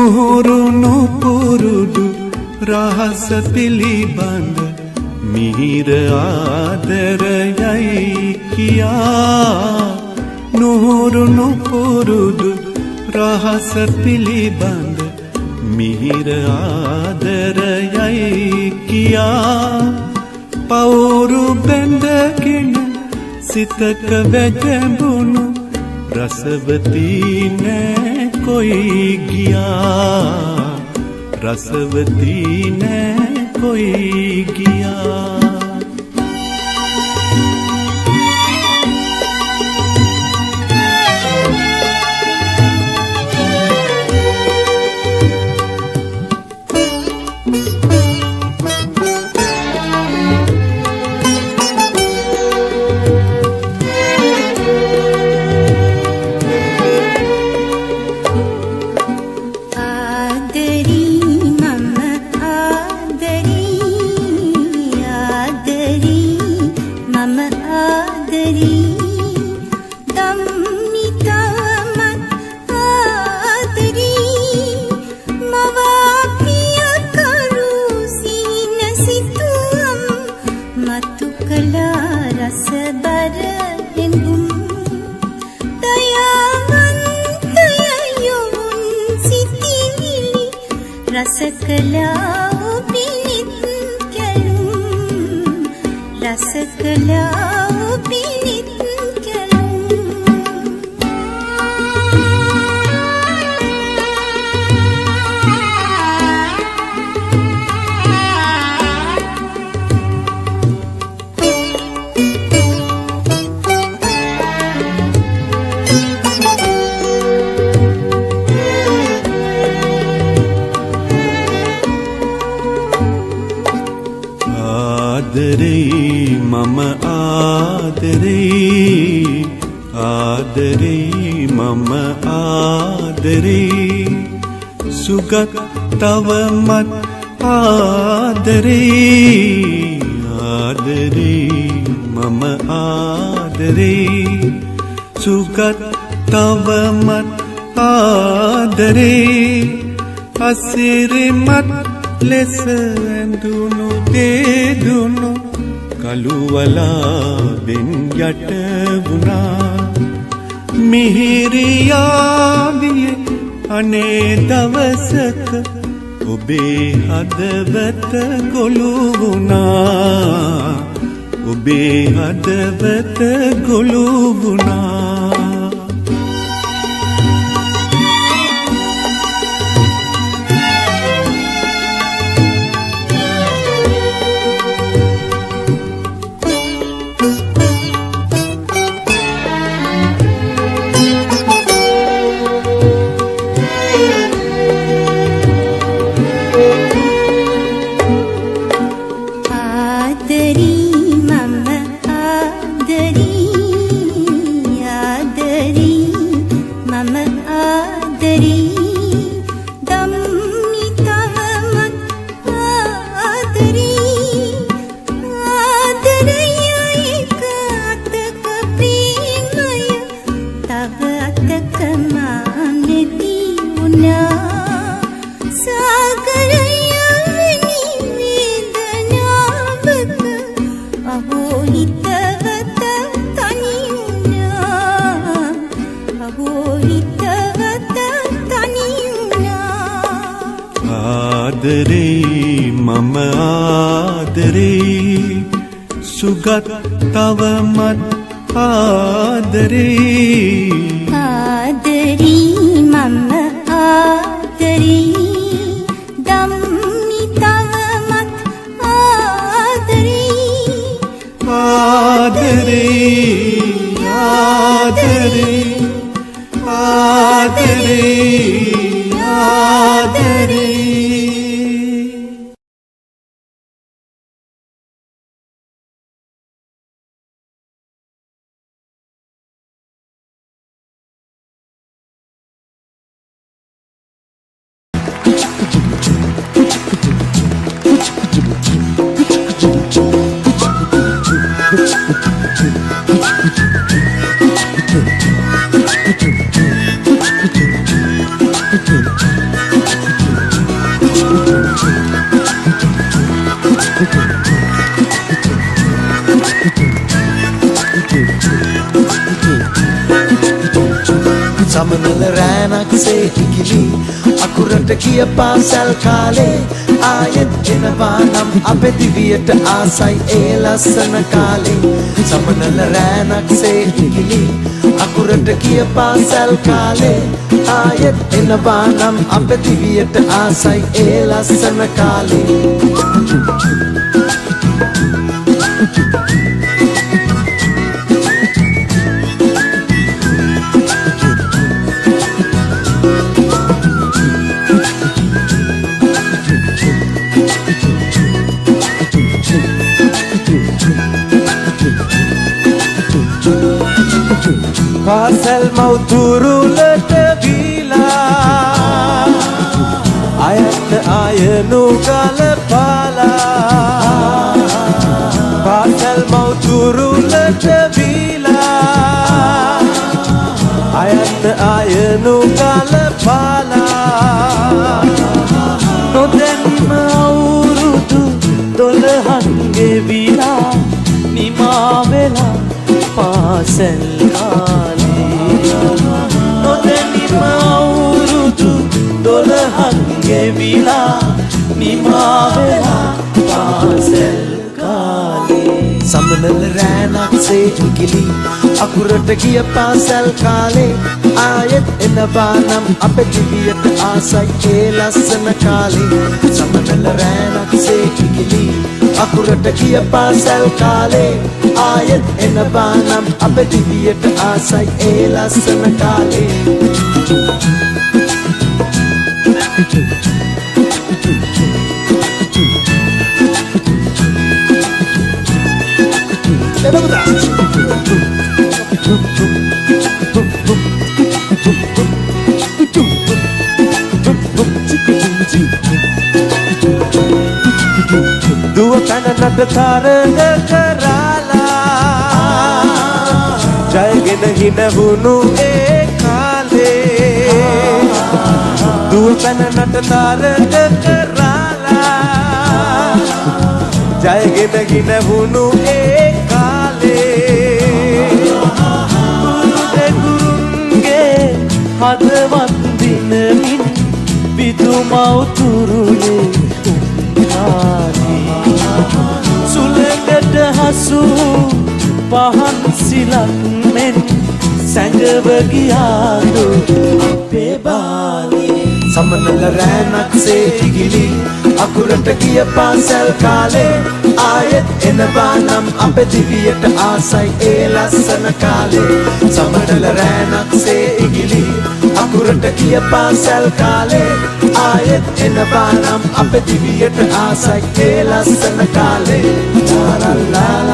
නුහුරුණු පුරුදු රහස පිළිබඳ මිහිර ආදරයයි කියා. නුහුරුණු පුරුදු රහස පිළිබඳ මිහිර ආදරයයි කියා. පවුරු බැඳගෙන සිතක වැජඹුණු රසවතී නෑ කොයි ගියා. රසවතී නෑ කොයි ගියා. තවමත් ආදරේ ආදරේ මම ආදරේ. සුගත් තවමත් ආදරේ. අසිරිමත් ලෙස ඇඳුණු දේදුණු කළුවලාවෙන් යට වුණා. මිහිරියාවියේ අනේ දවසක ඔබේ හදවත ගොළු වුණා. ඔබේ හදවත ගොළු වුණා. සුගත් තවමත් ආදරේ ආදරී මම ආදරී. ධම්මි තවමත් ආදරී ආදරේ ආදරේ ආදරේ ආදරේ. සමනල රෑනක්සේ ඉකිලි අකුරට කියපා සැල් කාලේ ආයෙත් එනවා නම් අපේ දිවියට ආසයි ඒ ලස්සන කාලේ සමනල රෑනක්සේ ඉකිලි අකුරට කියපා සැල් කාලේ ආයෙත් එනවා නම් අපේ දිවියට ආසයි ඒ ලස්සන කාලේ පාසල් මව්තුරුලට බීලා අයත් ආයනු ගලපාලා පාසල් මව්තුරුලට බීලා අයත් ආයනු ගලපාලා නොදැන්ම අවුරුදු 12න් ගෙවිලා නිමා වෙලා පාසල් නොදැනිම අවුරුදු 12න් ගෙවිලා නිමා වෙලා පාසල් කාලේ සමනල රෑනක්සේ ඉකිලි අකුරට ගිය පාසල් කාලේ ආයෙත් එනවා නම් අපේ දිවියට ආසයි ඒ ලස්සන කාලේ සමනල රෑනක්සේ ඉකිලි අකුරට ගිය පාසල් කාලේ ආයෙත් එනවා නම් අපේ දිවියට ආසයි ඒ ලස්සන කාලේ දුව කනනට තරඟ කරාලා ජයගෙන හිනවුණු ඒ කාලේ දුව කනනට තරඟ කරාලා ජයගෙන හිනවුණු ඒ කාලේ ගුරුන්ගේ හදවත් දිනමින් විදුමව්තුරුලේ සුළඟට හසු පහන් සිලක් මෙන් සැඟව ගියාදු අපේ බාලේ සමනල රෑනක්සේ ඉකිලි අකුරට ගිය පාසල් කාලේ ආයෙත් එනවා නම් අපේ දිවියට ආසයි ඒ ලස්සන කාලේ සමනල රෑනක්සේ ඉකිලි අකුරට ගිය පාසල් කාලේ ආයෙත් එනවා නම් අපේ දිවියට ආසයි ඒ ලස්සන කාලේ ලා ලා